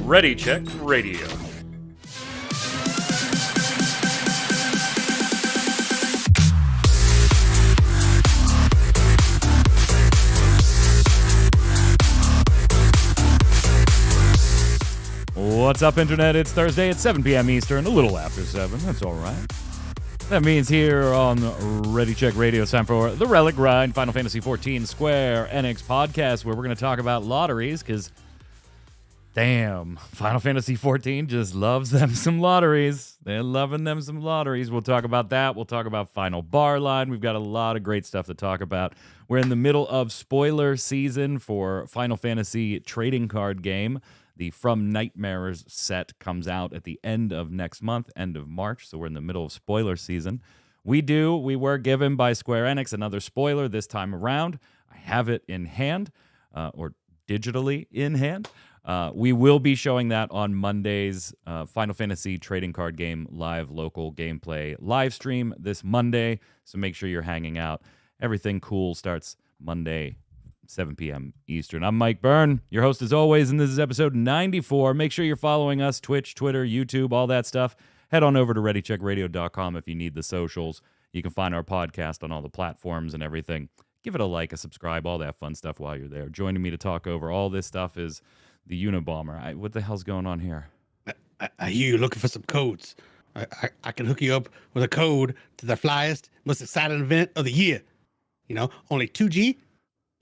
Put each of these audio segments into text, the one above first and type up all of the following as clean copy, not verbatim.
Ready Check Radio. What's up, Internet? It's Thursday at 7 p.m. Eastern, a little after 7. That's all right. That means here on Ready Check Radio, it's time for the Relic Grind, Final Fantasy XIV Square Enix podcast, where we're going to talk about lotteries, because damn, Final Fantasy XIV just loves them some lotteries. They're loving them some lotteries. We'll talk about that. We'll talk about Final Bar Line. We've got a lot of great stuff to talk about. We're in the middle of spoiler season for Final Fantasy trading card game. The From Nightmares set comes out at the end of next month, end of March, so we're in the middle of spoiler season. We were given by Square Enix another spoiler this time around. I have it in hand, or digitally in hand. We will be showing that on Monday's Final Fantasy trading card game live local gameplay live stream this Monday, so make sure you're hanging out. Everything cool starts Monday, 7 p.m. Eastern. I'm Mike Byrne, your host as always, and this is episode 94. Make sure you're following us, Twitch, Twitter, YouTube, all that stuff. Head on over to ReadyCheckRadio.com if you need the socials. You can find our podcast on all the platforms and everything. Give it a like, a subscribe, all that fun stuff while you're there. Joining me to talk over all this stuff is the Unabomber. What the hell's going on here? I hear you looking for some codes. I can hook you up with a code to the flyest, most exciting event of the year. You know, only 2G.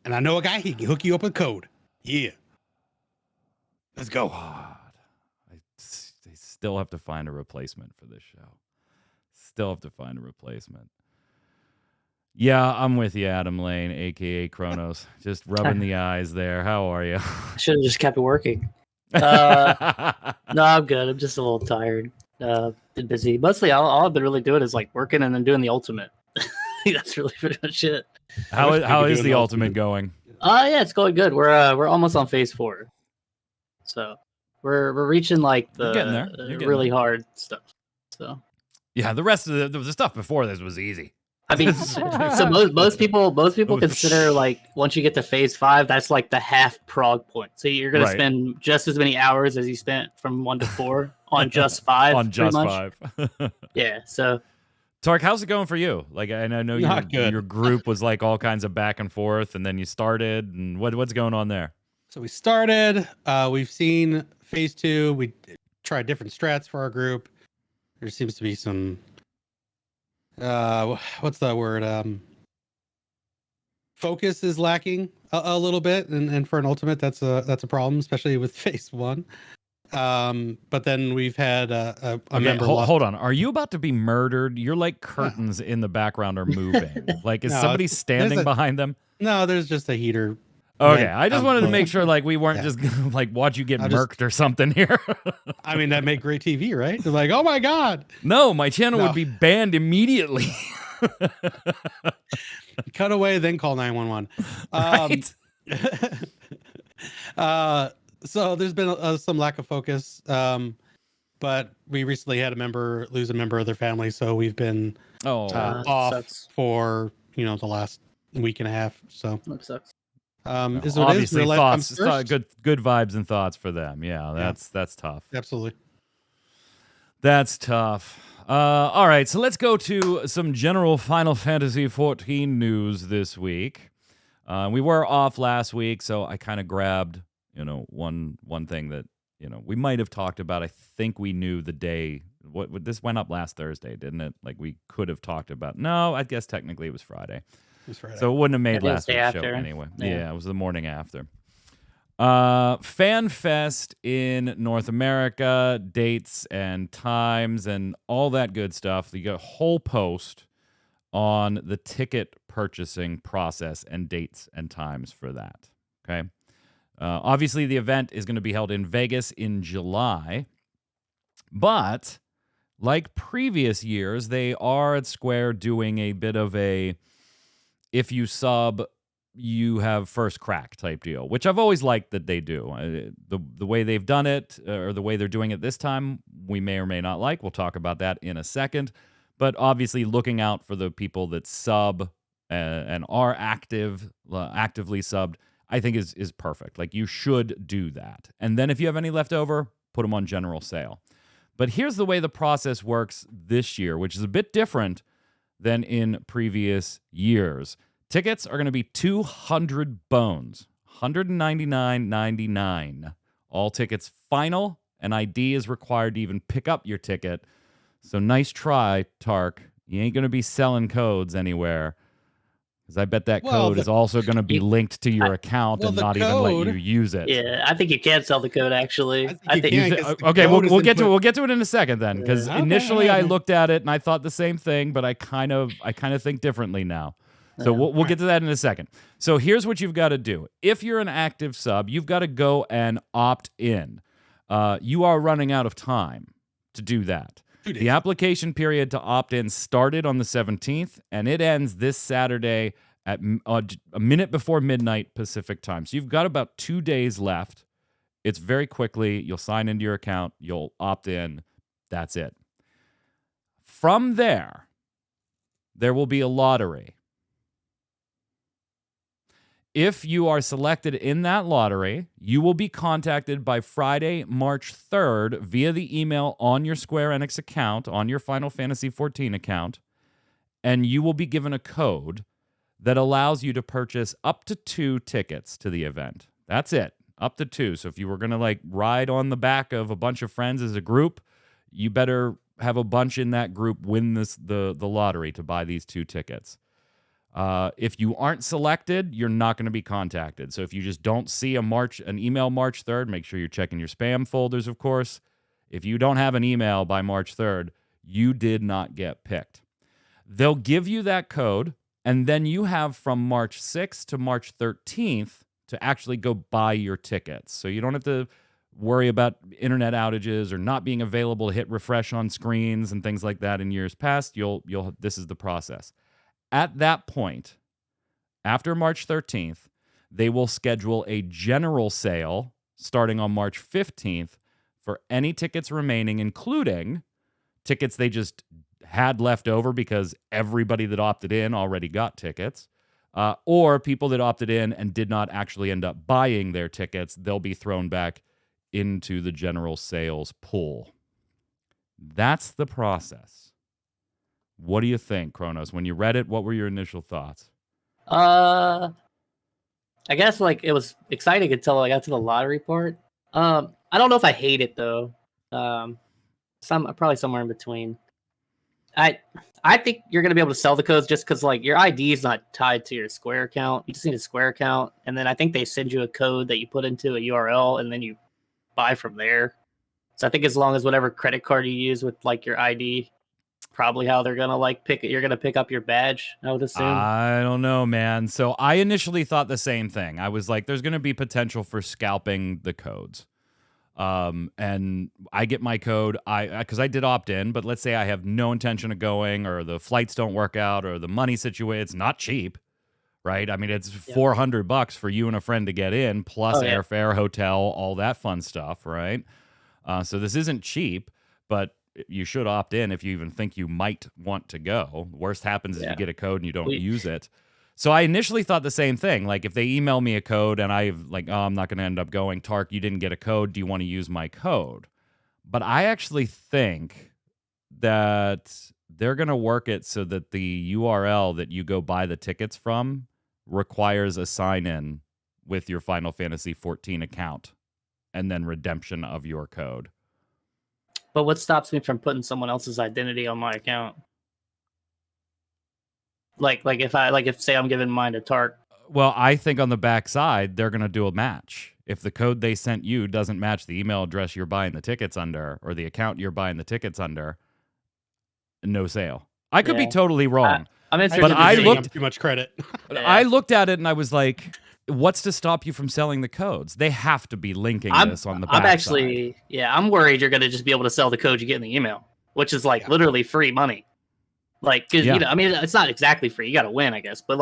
And I know a guy, he can hook you up with code. Yeah. Let's go. God. I still have to find a replacement for this show. Still have to find a replacement. Yeah, I'm with you, Adam Lane, a.k.a. Kronos. Just rubbing the eyes there. How are you? I should have just kept it working. No, I'm good. I'm just a little tired. Been busy. Mostly, all I've been really doing is like working and then doing the ultimate. That's really pretty much it. How is the ultimate going? Yeah, it's going good. We're almost on phase 4, so we're reaching like the really hard stuff. So yeah, the rest of the stuff before this was easy. I mean, so most people consider like once you get to phase 5, that's like the half prog point. So you're gonna spend just as many hours as you spent from 1 to 4 on just 5. On just 5. Yeah. So. Tark, how's it going for you? Like, and I know your group was like all kinds of back and forth, and then you started, and what's going on there? So we started. We've seen phase 2. We tried different strats for our group. There seems to be some. What's the word? Focus is lacking a little bit, and for an ultimate, that's a problem, especially with phase 1. But then we've had a member. Hold on. Are you about to be murdered? You're like curtains in the background are moving. Like, is somebody standing behind them? No, there's just a heater. Okay, I just wanted to make sure like we weren't just like watch you get murked or something here. I mean, that make great TV, right? They're like, oh my god. No, my channel would be banned immediately. Cut away, then call 911. Right. So there's been some lack of focus, but we recently had a member lose a member of their family, so we've been off for the last week and a half. So that sucks. Is what obviously it is. Thoughts, good vibes and thoughts for them. Yeah, that's tough. Absolutely, that's tough. All right, so let's go to some general Final Fantasy XIV news this week. We were off last week, so I kind of grabbed. One thing that, we might have talked about. I think we knew the day. What this went up last Thursday, didn't it? Like we could have talked about. No, I guess technically it was Friday. It was Friday. So it wouldn't have made last week's show anyway. Yeah, it was the morning after. FanFest in North America, dates and times and all that good stuff. You got a whole post on the ticket purchasing process and dates and times for that. Okay. Obviously, the event is going to be held in Vegas in July, but like previous years, they are at Square doing a bit of a if you sub, you have first crack type deal, which I've always liked that they do. The way they've done it, or the way they're doing it this time, we may or may not like. We'll talk about that in a second. But obviously looking out for the people that sub and are actively subbed, I think is perfect. Like, you should do that. And then if you have any left over, put them on general sale. But here's the way the process works this year, which is a bit different than in previous years. Tickets are going to be 200 bones, $199.99. All tickets final, and ID is required to even pick up your ticket. So nice try, Tark. You ain't going to be selling codes anywhere, because I bet that code is also going to be linked to your account and not even let you use it. Yeah, I think you can sell the code, actually. Okay, we'll get to it in a second then, because initially I looked at it and I thought the same thing, but I kind of think differently now. So we'll get to that in a second. So here's what you've got to do. If you're an active sub, you've got to go and opt in. You are running out of time to do that. The application period to opt in started on the 17th, and it ends this Saturday at a minute before midnight Pacific time. So you've got about 2 days left. It's very quickly. You'll sign into your account. You'll opt in. That's it. From there will be a lottery. If you are selected in that lottery, you will be contacted by Friday, March 3rd via the email on your Square Enix account, on your Final Fantasy XIV account, and you will be given a code that allows you to purchase up to 2 tickets to the event. That's it, up to 2. So if you were going to ride on the back of a bunch of friends as a group, you better have a bunch in that group win the lottery to buy these 2 tickets. If you aren't selected, you're not going to be contacted. So if you just don't see an email March 3rd, make sure you're checking your spam folders, of course. If you don't have an email by March 3rd, you did not get picked. They'll give you that code, and then you have from March 6th to March 13th to actually go buy your tickets. So you don't have to worry about internet outages or not being available to hit refresh on screens and things like that in years past. This is the process. At that point, after March 13th, they will schedule a general sale starting on March 15th for any tickets remaining, including tickets they just had left over because everybody that opted in already got tickets, or people that opted in and did not actually end up buying their tickets. They'll be thrown back into the general sales pool. That's the process. What do you think, Kronos? When you read it, what were your initial thoughts? I guess it was exciting until I got to the lottery part. I don't know if I hate it though. Probably somewhere in between. I think you're gonna be able to sell the codes just because your ID is not tied to your Square account. You just need a Square account, and then I think they send you a code that you put into a URL, and then you buy from there. So I think as long as whatever credit card you use with your ID, probably how they're gonna you're gonna pick up your badge, I would assume. I don't know, man. So I initially thought the same thing. I was like, there's gonna be potential for scalping the codes. And I get my code, because I did opt in, but let's say I have no intention of going, or the flights don't work out, or the money situation, it's not cheap, right? I mean, it's $400 for you and a friend to get in, plus airfare, hotel, all that fun stuff, right? So this isn't cheap, but you should opt in if you even think you might want to go. Worst happens is you get a code and you don't use it. So I initially thought the same thing. If they email me a code and I'm not going to end up going, Tark, you didn't get a code. Do you want to use my code? But I actually think that they're going to work it so that the URL that you go buy the tickets from requires a sign-in with your Final Fantasy XIV account and then redemption of your code. But what stops me from putting someone else's identity on my account? If say I'm giving mine to Tark. Well, I think on the backside they're gonna do a match. If the code they sent you doesn't match the email address you're buying the tickets under, or the account you're buying the tickets under, no sale. I could be totally wrong. I looked too much credit. I looked at it and I was like, what's to stop you from selling the codes? They have to be linking this on the backside. I'm worried you're going to just be able to sell the code you get in the email, which is literally free money. It's not exactly free. You got to win, I guess. But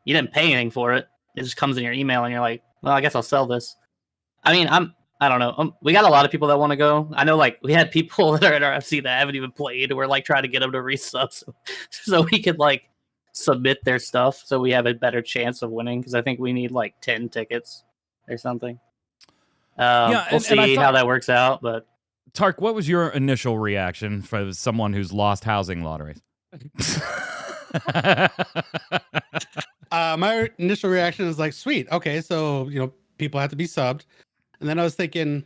you didn't pay anything for it. It just comes in your email and you're like, well, I guess I'll sell this. I don't know. We got a lot of people that want to go. I know we had people that are in our FC that haven't even played. We're trying to get them to resub so we could submit their stuff so we have a better chance of winning, because I think we need like 10 tickets or something. We'll see how that works out. But Tark, what was your initial reaction for someone who's lost housing lotteries? My initial reaction is like, sweet, okay, so people have to be subbed, and then I was thinking,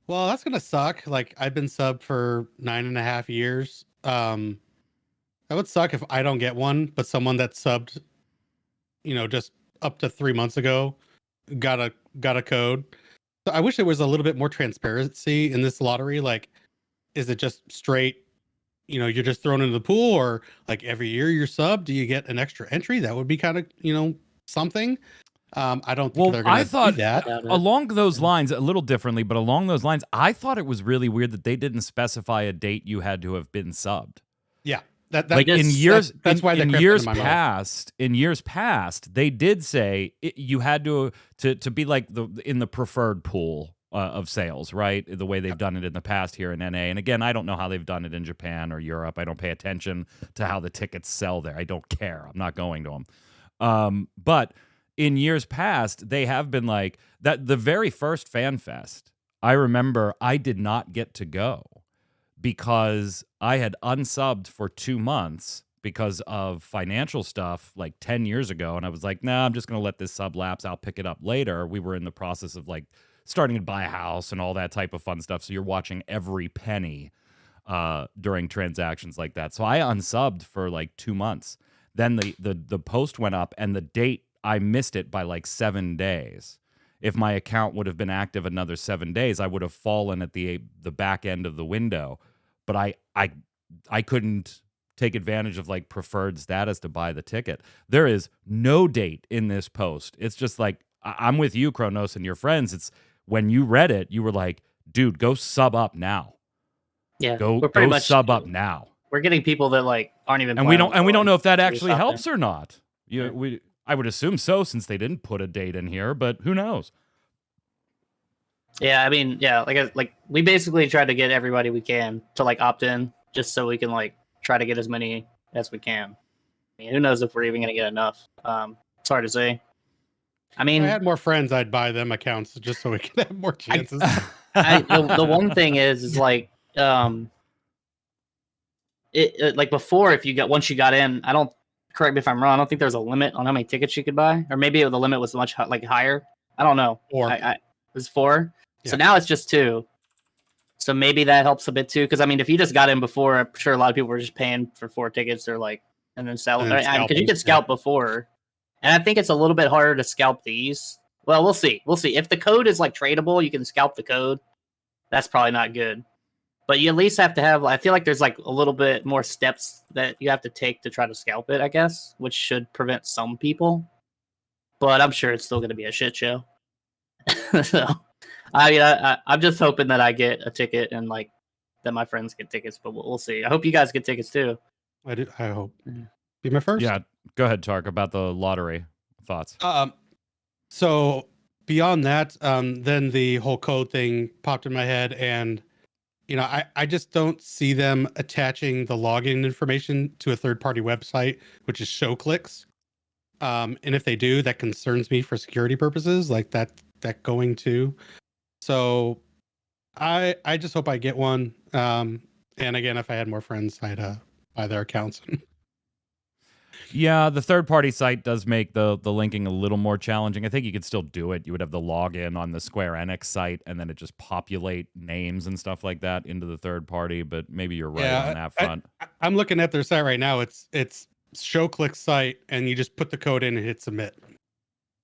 well, that's gonna suck. Like, I've been subbed for 9.5 years. That would suck if I don't get one, but someone that subbed, just up to 3 months ago, got a code. So I wish there was a little bit more transparency in this lottery. Like, is it just straight, you're just thrown into the pool, or like every year you're subbed, do you get an extra entry? That would be kind of, something. I don't think they're going to do that. Along those lines, a little differently, but along those lines, I thought it was really weird that they didn't specify a date you had to have been subbed. Yeah. Like in years, that's why in years past, they did say you had to be like in the preferred pool of sales, right? The way they've done it in the past here in NA. And again, I don't know how they've done it in Japan or Europe. I don't pay attention to how the tickets sell there. I don't care. I'm not going to them. But in years past, they have been like that. The very first Fan Fest, I remember I did not get to go because I had unsubbed for 2 months because of financial stuff like 10 years ago. And I was like, nah, I'm just going to let this sub lapse. I'll pick it up later. We were in the process of like starting to buy a house and all that type of fun stuff. So you're watching every penny during transactions like that. So I unsubbed for like 2 months. Then the post went up and the date, I missed it by like 7 days. If my account would have been active another 7 days, I would have fallen at the back end of the window. But I couldn't take advantage of like preferred status to buy the ticket. There is no date in this post. It's just like, I'm with you, Kronos, and your friends. It's when you read it, you were like, dude, go sub up now. Yeah, go sub up now. We're getting people that like aren't even. And we don't know if that actually helps or not. I would assume so, since they didn't put a date in here, but who knows? Yeah, I mean, yeah, like we basically try to get everybody we can to like opt in, just so we can like try to get as many as we can. I mean, who knows if we're even gonna get enough? It's hard to say. I mean, if I had more friends, I'd buy them accounts just so we could have more chances. The one thing is like it like before, if you once you got in, I don't, correct me if I'm wrong, I don't think there was a limit on how many tickets you could buy, or maybe the limit was much like higher. I don't know. 4. It was 4. Yeah. So now it's just 2. So maybe that helps a bit too. Because I mean, if you just got in before, I'm sure a lot of people were just paying for 4 tickets or like, and then sell. Because you could scalp before, and I think it's a little bit harder to scalp these. Well, we'll see. We'll see if the code is like tradable. You can scalp the code. That's probably not good. But you at least have to have. I feel like there's like a little bit more steps that you have to take to try to scalp it, I guess, which should prevent some people. But I'm sure it's still going to be a shit show. So, I mean, I'm just hoping that I get a ticket and like that my friends get tickets. But we'll see. I hope you guys get tickets too. I do. I hope. Be my first. Yeah, go ahead, Tark, about the lottery thoughts. So beyond that, then the whole code thing popped in my head, and I just don't see them attaching the login information to a third-party website, which is ShowClicks. And if they do, that concerns me for security purposes, like that going to. So I just hope I get one. And again, if I had more friends, I'd buy their accounts. Yeah, the third-party site does make the linking a little more challenging. I think you could still do it. You would have the login on the Square Enix site, and then it just populate names and stuff like that into the third party. But maybe you're right on that front. I'm looking at their site right now. It's ShowClick site, and you just put the code in and hit submit.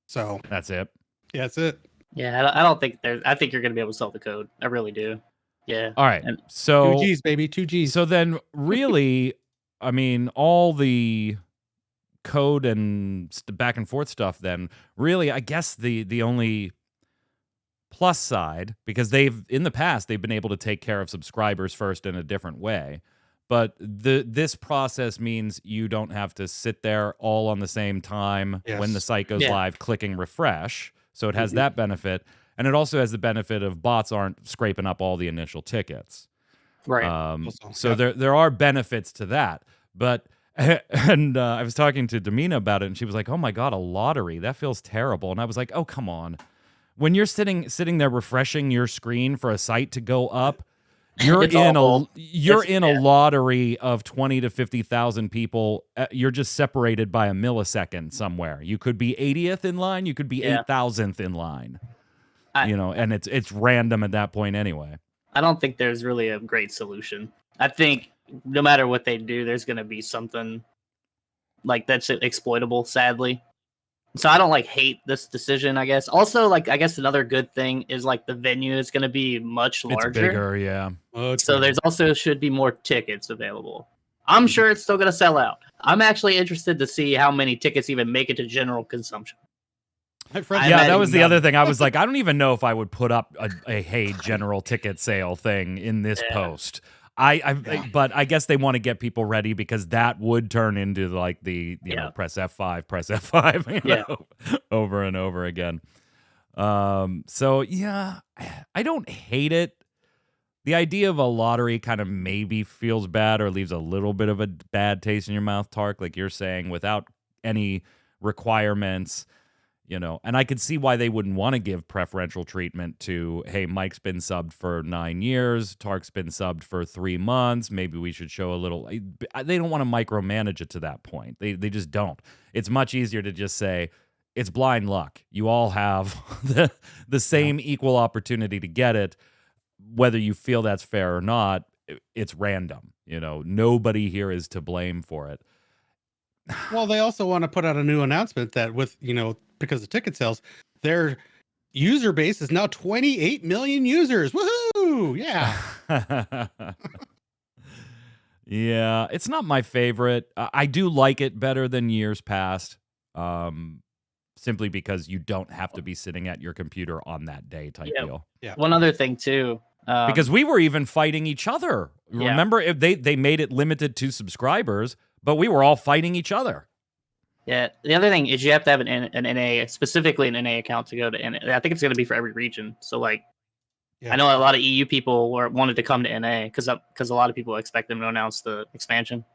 So that's it. Yeah, that's it. Yeah, I don't think I think you're going to be able to sell the code. I really do. Yeah. All right. So 2Gs, baby, 2Gs. So then, really, I mean, all the code and back and forth stuff, then really, I guess the only plus side, because in the past they've been able to take care of subscribers first in a different way, but this process means you don't have to sit there all on the same time when the site goes live clicking refresh. So it has that benefit, and it also has the benefit of bots aren't scraping up all the initial tickets. Right. So there are benefits to that, but And I was talking to Domina about it, and she was like, "Oh my god, a lottery? That feels terrible." And I was like, "Oh, come on. When you're sitting there refreshing your screen for a site to go up, you're It's in awful. a lottery of 20 to 50,000 people. You're just separated by a millisecond somewhere. You could be 80th in line, you could be 8,000th in line. And it's random at that point anyway. I don't think there's really a great solution. I think no matter what they do, there's going to be something like that's exploitable, sadly. So I don't hate this decision, I guess. Also, I guess another good thing is the venue is going to be much larger. It's bigger, yeah. So there's also should be more tickets available. I'm sure it's still going to sell out. I'm actually interested to see how many tickets even make it to general consumption. Yeah, that was the other thing. I was like, I don't even know if I would put up a hey general ticket sale thing in this post. But I guess they want to get people ready because that would turn into the press F5 over and over again. So yeah, I don't hate it. The idea of a lottery kind of maybe feels bad or leaves a little bit of a bad taste in your mouth, Tark, like you're saying, without any requirements. And I could see why they wouldn't want to give preferential treatment to, hey, Mike's been subbed for 9 years, Tark's been subbed for 3 months. Maybe we should show a little. They don't want to micromanage it to that point. They just don't. It's much easier to just say it's blind luck. You all have the same equal opportunity to get it, whether you feel that's fair or not. It's random. Nobody here is to blame for it. Well, they also want to put out a new announcement that because of ticket sales, their user base is now 28 million users. Woohoo! Yeah. Yeah, it's not my favorite. I do like it better than years past, simply because you don't have to be sitting at your computer on that day type deal. Yeah. One other thing, too. Because we were even fighting each other. Remember, if they made it limited to subscribers, but we were all fighting each other. Yeah. The other thing is you have to have an NA, specifically an NA account to go to NA. I think it's going to be for every region. So, I know a lot of EU people wanted to come to NA because a lot of people expect them to announce the expansion.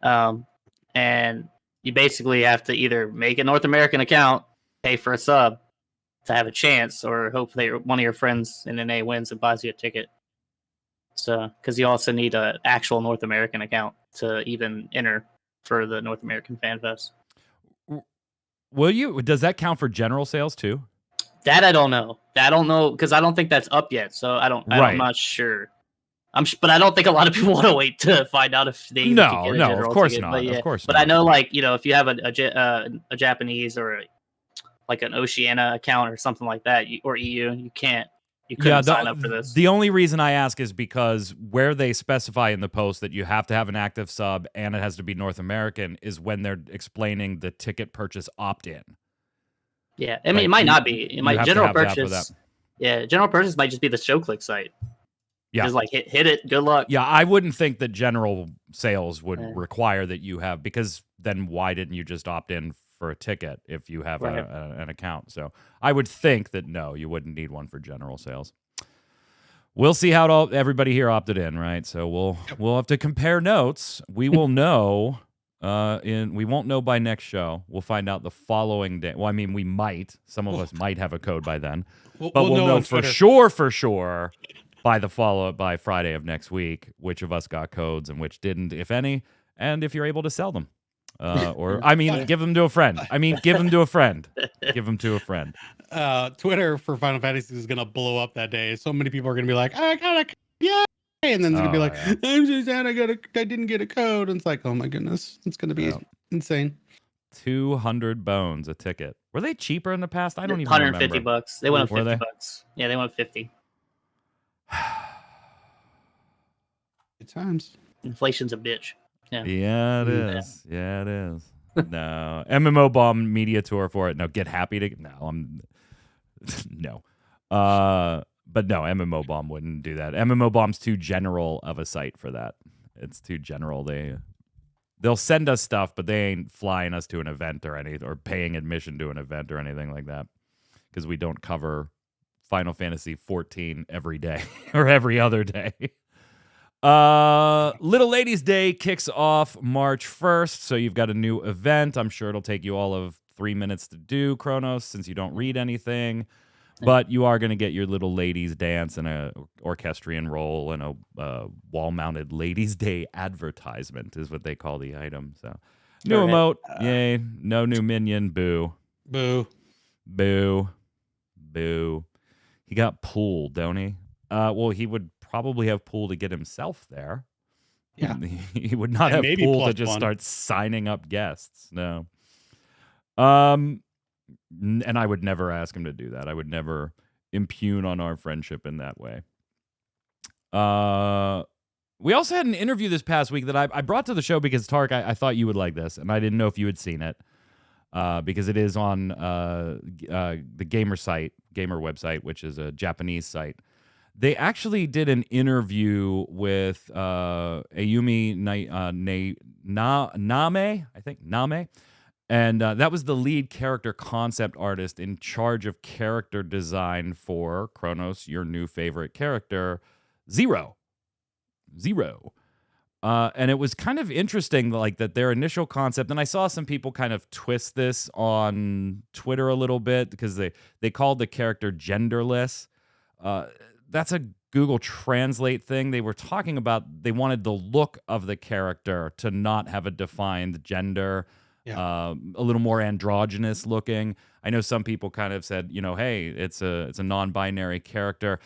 And you basically have to either make a North American account, pay for a sub to have a chance, or hope one of your friends in NA wins and buys you a ticket. So, because you also need an actual North American account to even enter for the North American Fan Fest. Does that count for general sales too? That I don't know. Because I don't think that's up yet. So I'm not sure. But I don't think a lot of people want to wait to find out if they can get a general of course ticket. not. But, of course but not. I know, if you have a Japanese or an Oceania account or something like that, or EU, you couldn't sign up for this. The only reason I ask is because where they specify in the post that you have to have an active sub and it has to be North American is when they're explaining the ticket purchase opt-in. Yeah, I mean, it might not be. It might general purchase. Yeah, general purchase might just be the ShowClick site. Yeah, just hit it. Good luck. Yeah, I wouldn't think that general sales would require that you have, because then why didn't you just opt in for a ticket if you have an account? So I would think that no, you wouldn't need one for general sales. We'll see how everybody here opted in, right? So we'll have to compare notes. We will know. We won't know by next show. We'll find out the following day. Well, I mean, we might. Some of us might have a code by then, but we'll know for sure by Friday of next week which of us got codes and which didn't, if any, and if you're able to sell them. Give them to a friend. Give them to a friend. Give them to a friend. Twitter for Final Fantasy is gonna blow up that day. So many people are gonna be like, I got a and then it's gonna be like, I'm so sad I didn't get a code. And it's like, oh my goodness, it's gonna be insane. 200 bones a ticket. Were they cheaper in the past? I don't even remember. $150. They went up $50. Yeah, they went up 50. Good times. Inflation's a bitch. Yeah, it is. Yeah, it is. No. MMO Bomb media tour for it. No, get happy to. No, no. But no, MMO Bomb wouldn't do that. MMO Bomb's too general of a site for that. It's too general. They'll send us stuff, but they ain't flying us to an event or anything, or paying admission to an event or anything like that, because we don't cover Final Fantasy XIV every day or every other day. Little Ladies Day kicks off March 1st, so you've got a new event. I'm sure it'll take you all of 3 minutes to do, Kronos, since you don't read anything. But you are going to get your little ladies dance and a orchestrion roll and a wall-mounted Ladies Day advertisement is what they call the item. So new emote, yay. No new minion, boo. Boo. Boo. Boo. He got pool, don't he? Well, he would probably have pool to get himself there. Yeah. He would not And have maybe pool to plus just one. start signing up guests. No. And I would never ask him to do that. I would never impugn on our friendship in that way. We also had an interview this past week that I brought to the show because, Tark, I thought you would like this, and I didn't know if you had seen it because it is on the gamer website, which is a Japanese site. They actually did an interview with Ayumi Name, and that was the lead character concept artist in charge of character design for Kronos, your new favorite character, Zero. And it was kind of interesting, like that their initial concept, and I saw some people kind of twist this on Twitter a little bit because they called the character genderless. That's a Google Translate thing. They were talking about they wanted the look of the character to not have a defined gender. Yeah. A little more androgynous looking. I know some people kind of said, hey, it's a non-binary character.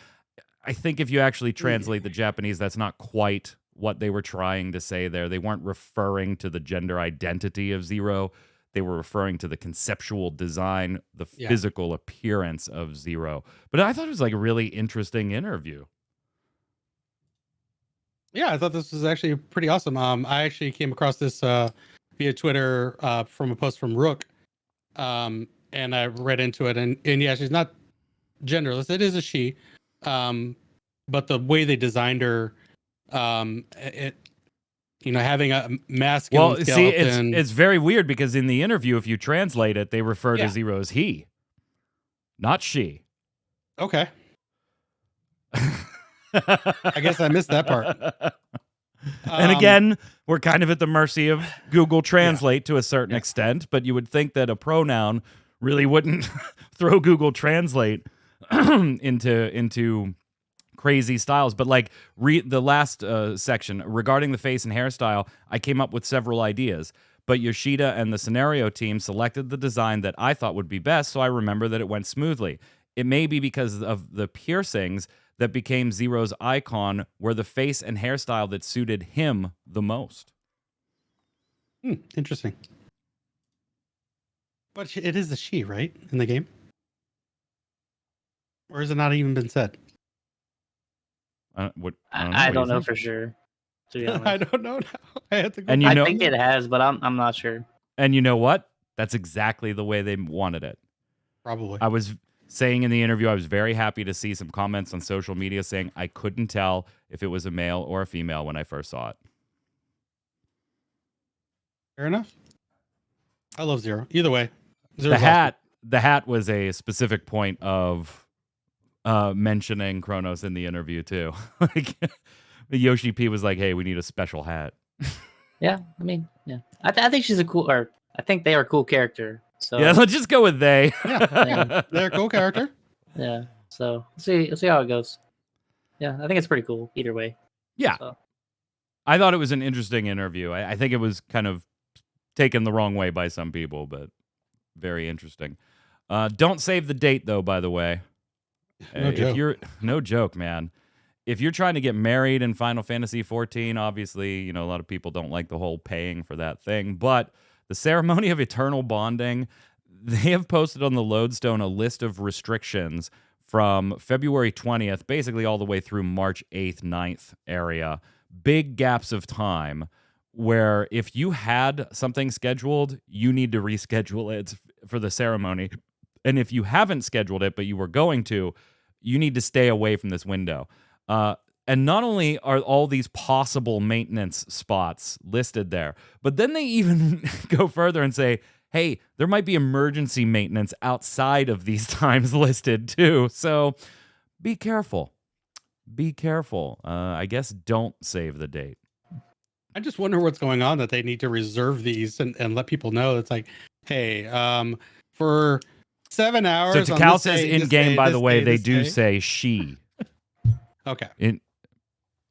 I think if you actually translate the Japanese, that's not quite what they were trying to say there. They weren't referring to the gender identity of Zero. They were referring to the conceptual design, the physical appearance of Zero. But I thought it was like a really interesting interview. Yeah, I thought this was actually pretty awesome. I actually came across this via Twitter from a post from Rook, and I read into it, and yeah, she's not genderless. It is a she, but the way they designed her, having a masculine skeleton. See, it's very weird because in the interview, if you translate it, they refer to Zero as he, not she. Okay. I guess I missed that part. And again, we're kind of at the mercy of Google Translate to a certain extent, but you would think that a pronoun really wouldn't throw Google Translate into crazy styles. But like the last section regarding the face and hairstyle, I came up with several ideas. But Yoshida and the scenario team selected the design that I thought would be best, so I remember that it went smoothly. It may be because of the piercings that became Zero's icon were the face and hairstyle that suited him the most. Interesting. But it is a she, right, in the game? Or has it not even been said? I don't know for sure. To be honest. I don't know now. I have to go. And I think it has, but I'm not sure. And you know what? That's exactly the way they wanted it. Probably. I was saying in the interview, I was very happy to see some comments on social media saying I couldn't tell if it was a male or a female when I first saw it. Fair enough. I love Zero. Either way. The hat was a specific point of mentioning Kronos in the interview too. Like Yoshi P was like, "Hey, we need a special hat." Yeah, I mean, yeah. I think she's I think they are a cool character. So yeah, let's just go with they. Yeah. They're a cool character. Yeah. So we'll see how it goes. Yeah, I think it's pretty cool either way. Yeah. So. I thought it was an interesting interview. I think it was kind of taken the wrong way by some people, but very interesting. Don't save the date though, by the way. No joke, man. If you're trying to get married in Final Fantasy XIV, obviously, a lot of people don't like the whole paying for that thing, but the ceremony of eternal bonding, they have posted on the Lodestone a list of restrictions from February 20th, basically all the way through March 8th, 9th area. Big gaps of time where if you had something scheduled, you need to reschedule it for the ceremony. And if you haven't scheduled it, but you were going to, you need to stay away from this window. And not only are all these possible maintenance spots listed there, but then they even go further and say, hey, there might be emergency maintenance outside of these times listed too. So be careful. be careful. I guess don't save the date. I just wonder what's going on that they need to reserve these and let people know. It's like, hey, for 7 hours. So on Takal this says day, in this game, day, by this the way, day, they this do day. say she. Okay.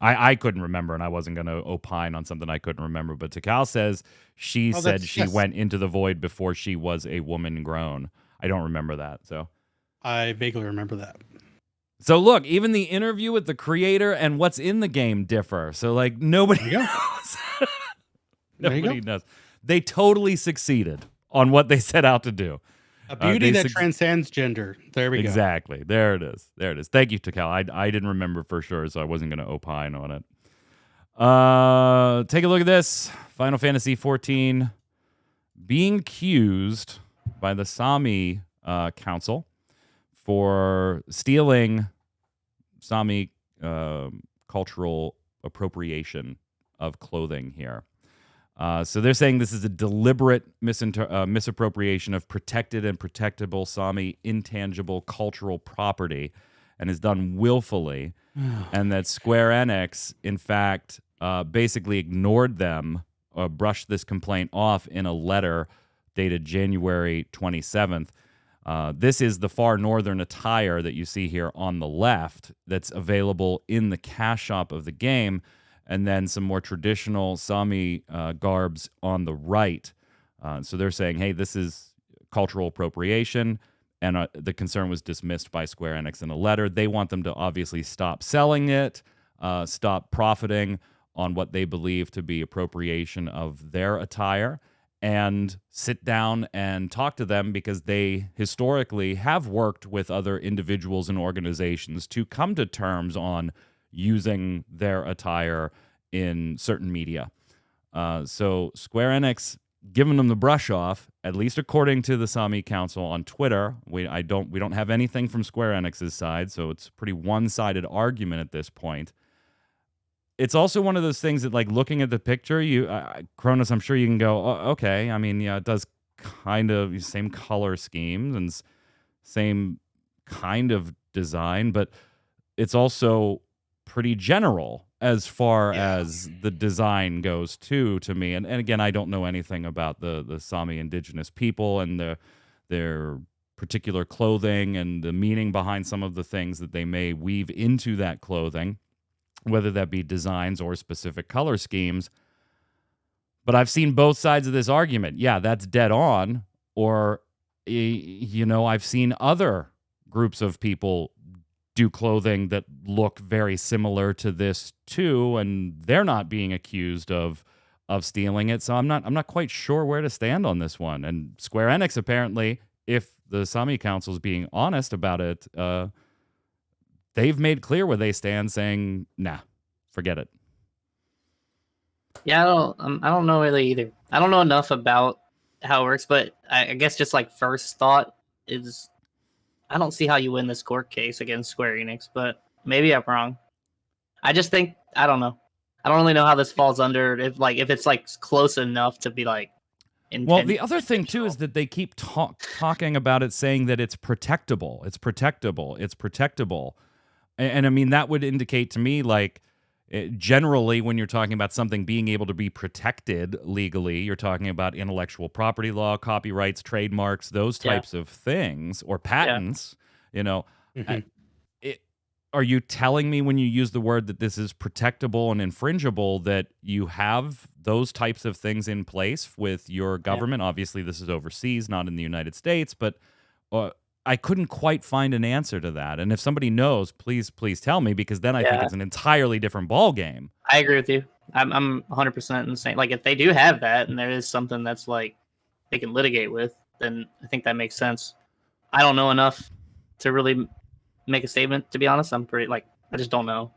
I couldn't remember, and I wasn't going to opine on something I couldn't remember. But Takal says she said she yes. went into the void before she was a woman grown. I don't remember that. So I vaguely remember that. So look, even the interview with the creator and what's in the game differ. So like nobody knows. Nobody knows. They totally succeeded on what they set out to do. A beauty that transcends gender. There we go. Exactly. There it is. There it is. Thank you, Takal. I didn't remember for sure, so I wasn't going to opine on it. Take a look at this. Final Fantasy XIV being accused by the Sami Council for stealing Sami cultural appropriation of clothing here. So they're saying this is a deliberate misappropriation of protected and protectable Sami intangible cultural property and is done willfully, and that Square Enix, in fact, basically ignored them or brushed this complaint off in a letter dated January 27th. This is the far northern attire that you see here on the left that's available in the cash shop of the game, and then some more traditional Sami garbs on the right. So they're saying, hey, this is cultural appropriation, and the concern was dismissed by Square Enix in a letter. They want them to obviously stop selling it, stop profiting on what they believe to be appropriation of their attire, and sit down and talk to them because they historically have worked with other individuals and organizations to come to terms on using their attire in certain media. So Square Enix giving them the brush off, at least according to the Sami Council on Twitter. We don't have anything from Square Enix's side, so it's a pretty one-sided argument at this point. It's also one of those things that, like, looking at the picture, Cronus, I'm sure you can go, oh, okay. I mean, yeah, it does kind of same color schemes and same kind of design, but it's also pretty general as far as the design goes too, to me. And again, I don't know anything about the Sami indigenous people and their particular clothing and the meaning behind some of the things that they may weave into that clothing, whether that be designs or specific color schemes. But I've seen both sides of this argument. Yeah, that's dead on. Or, I've seen other groups of people do clothing that look very similar to this too, and they're not being accused of stealing it. So I'm not quite sure where to stand on this one. And Square Enix, apparently, if the Sami Council is being honest about it, they've made clear where they stand, saying, nah, forget it. Yeah, I don't know really either. I don't know enough about how it works, but I guess just like first thought is, I don't see how you win this court case against Square Enix, but maybe I'm wrong. I just think, I don't know. I don't really know how this falls under, if it's like close enough to be like Well, the other thing too is that they keep talking about it, saying that it's protectable. It's protectable. It's protectable. And I mean, that would indicate to me, like, generally, when you're talking about something being able to be protected legally, you're talking about intellectual property law, copyrights, trademarks, those types of things, or patents. Are you telling me when you use the word that this is protectable and infringible that you have those types of things in place with your government? Yeah. Obviously, this is overseas, not in the United States, but I couldn't quite find an answer to that. And if somebody knows, please tell me, because then I think it's an entirely different ball game. I agree with you. I'm 100% in the same. Like, if they do have that and there is something that's like they can litigate with, then I think that makes sense. I don't know enough to really make a statement, to be honest. I just don't know.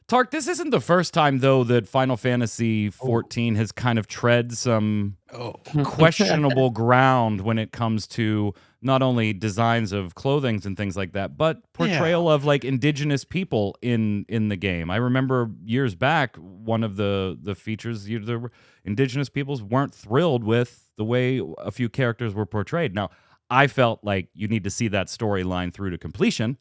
Tark, this isn't the first time, though, that Final Fantasy XIV has kind of tread some questionable ground when it comes to not only designs of clothing and things like that, but portrayal of, like, indigenous people in the game. I remember years back, one of the features, the indigenous peoples weren't thrilled with the way a few characters were portrayed. Now, I felt like you need to see that storyline through to completion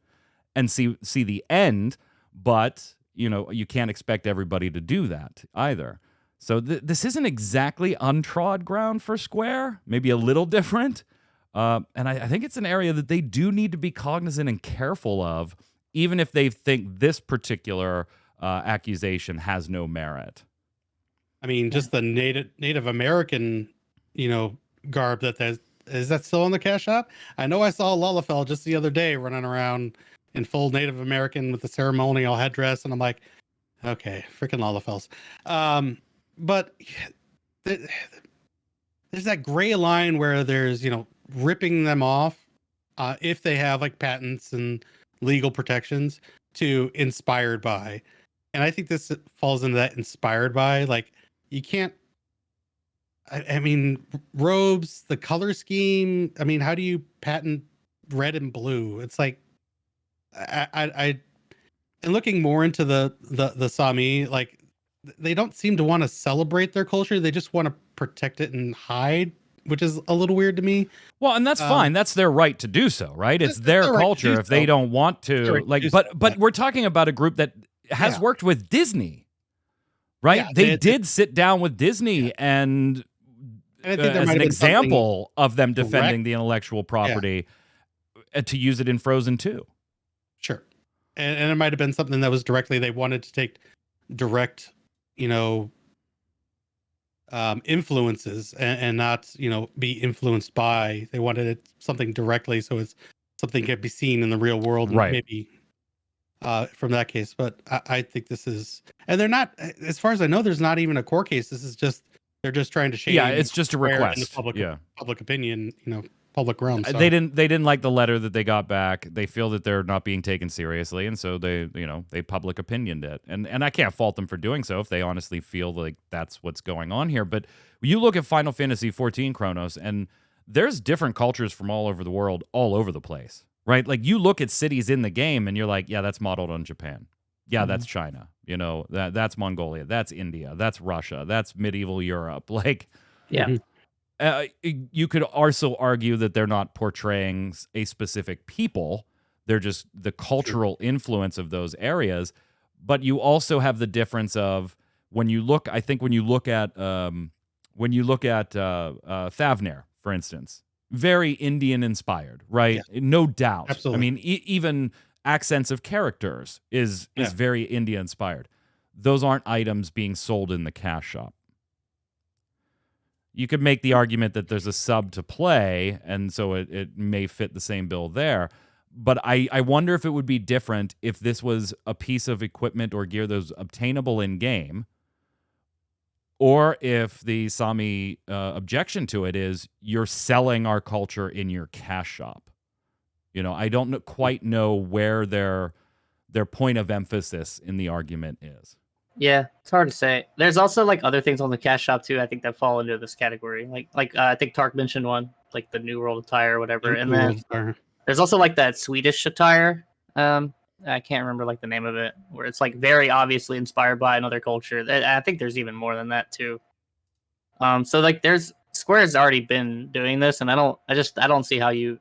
and see the end. but you can't expect everybody to do that either. So this isn't exactly untrod ground for Square, maybe a little different. And I think it's an area that they do need to be cognizant and careful of, even if they think this particular accusation has no merit. I mean, just the Native American, garb is that still in the cash shop? I know I saw Lullafell just the other day running around in full Native American with the ceremonial headdress, and I'm like, okay, freaking Lullafells. But there's that gray line where there's, ripping them off if they have like patents and legal protections to inspired by. And I think this falls into that inspired by. Like, you can't, I mean, robes, the color scheme. I mean, how do you patent red and blue? It's like, and looking more into the Sami, like, they don't seem to want to celebrate their culture. They just want to protect it and hide, which is a little weird to me. Well, and that's fine. That's their right to do so, right? It's their culture. Right, if they don't want to, but we're talking about a group that has worked with Disney, right? Yeah, they did sit down with Disney and I think as an example of them defending the intellectual property to use it in Frozen 2. Sure. And it might have been something that was directly, they wanted to take direct, influences and not, be influenced by. They wanted it something directly, so it's something can be seen in the real world, right? Maybe from that case. But I think this is, and they're not, as far as I know, there's not even a court case. This is just, they're just trying to shame. Yeah, it's just a request. In the public opinion, public realm. So. They didn't like the letter that they got back. They feel that they're not being taken seriously, and so they public opinioned it. And I can't fault them for doing so if they honestly feel like that's what's going on here. But you look at Final Fantasy XIV Chronos, and there's different cultures from all over the world, all over the place, right? Like, you look at cities in the game, and you're like, yeah, that's modeled on Japan. Yeah, that's China. That's Mongolia. That's India. That's Russia. That's medieval Europe. Like, yeah. You could also argue that they're not portraying a specific people. They're just the cultural influence of those areas. But you also have the difference of when you look at Thavner, for instance, very Indian inspired, right? Yeah. No doubt. Absolutely. I mean, even accents of characters is very India inspired. Those aren't items being sold in the cash shop. You could make the argument that there's a sub to play, and so it may fit the same bill there. But I wonder if it would be different if this was a piece of equipment or gear that was obtainable in-game, or if the Sami objection to it is, you're selling our culture in your cash shop. I don't quite know where their point of emphasis in the argument is. Yeah, it's hard to say. There's also like other things on the cash shop too, I think, that fall into this category. Like I think Tark mentioned one, like the New World attire or whatever. And then there's also like that Swedish attire. I can't remember like the name of it, where it's like very obviously inspired by another culture. I think there's even more than that too. So like Square has already been doing this, and I don't see how you're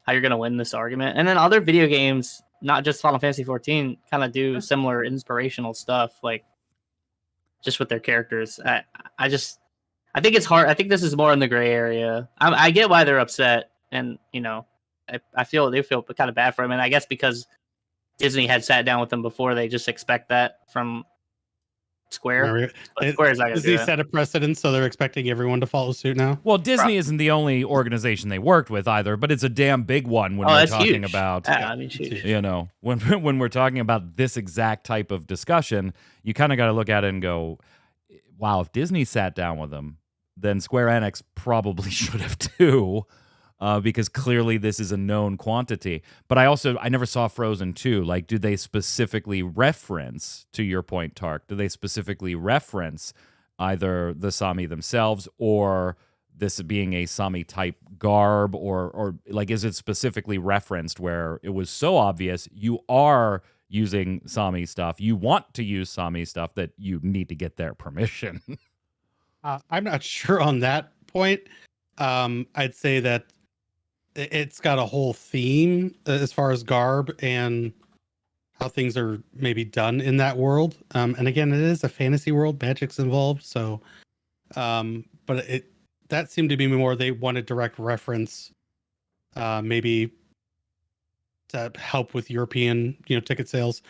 gonna win this argument. And then other video games, not just Final Fantasy XIV, kind of do similar inspirational stuff, like just with their characters. I think it's hard. I think this is more in the gray area. I get why they're upset, and I feel they feel kind of bad for him. And I guess because Disney had sat down with them before, they just expect that from Square. Square's not Disney set a precedent, so they're expecting everyone to follow suit now. Well, Disney isn't the only organization they worked with either, but it's a damn big one when we're talking huge. about, I mean, huge. When we're talking about this exact type of discussion, you kind of got to look at it and go, wow, if Disney sat down with them, then Square Enix probably should have too. Because clearly this is a known quantity. But I never saw Frozen 2. Like, do they specifically reference, to your point, Tark, do they specifically reference either the Sami themselves or this being a Sami type garb, or like, is it specifically referenced where it was so obvious you are using Sami stuff, you want to use Sami stuff, that you need to get their permission? I'm not sure on that point. I'd say that it's got a whole theme as far as garb and how things are maybe done in that world. And again, it is a fantasy world, magic's involved, so but that seemed to be more they wanted direct reference, maybe to help with European, ticket sales